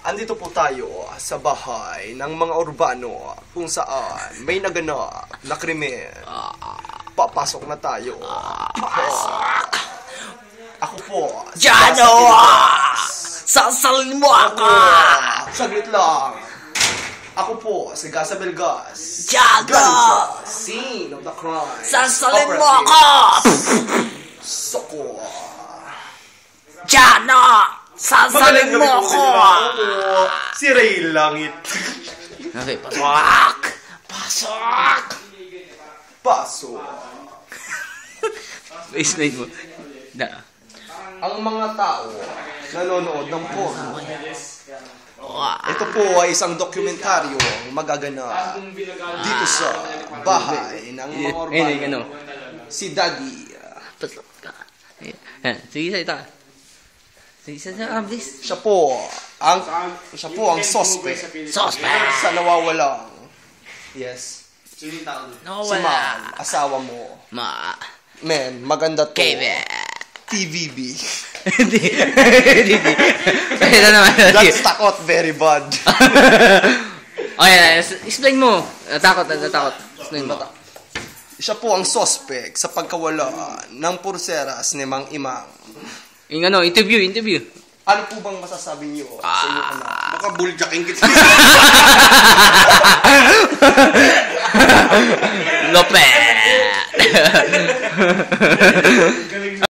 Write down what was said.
Andito po tayo sa bahay ng mga urbano kung saan may naganap na krimen. Papasok na tayo. Pasok! Ako po. Jano! Sasalin mo ako! Saglit lang. Ako po, si Gasa Belgas. Jago! Scene of the crime. Sasalin mo ako! Soko. Jano! Sasalin mo ako! Si Ray Langit. Okay, pasok! Pasok! Pasok. Explain mo. Ang mga tao nanonood ng porno. Ito po ay isang dokumentaryong magaganap dito sa bahay ng mga urbano. Si Daddy. Sige, salita. Sige, salita, please. Siya po ang suspect. Suspect! Sa nawawalang. Yes. Si Nawawala. Ma'am, asawa mo. Men, maganda to. Kevin. TVB. Hindi. Ito naman. That's takot very bad. Okay, explain mo. Takot. Explain mo. Siya po ang suspect sa pagkawala ng purseras ni Mang Imang. Yung interview. Ano po bang masasabi niyo sa inyo anak? Baka buljacking kita. Lopet!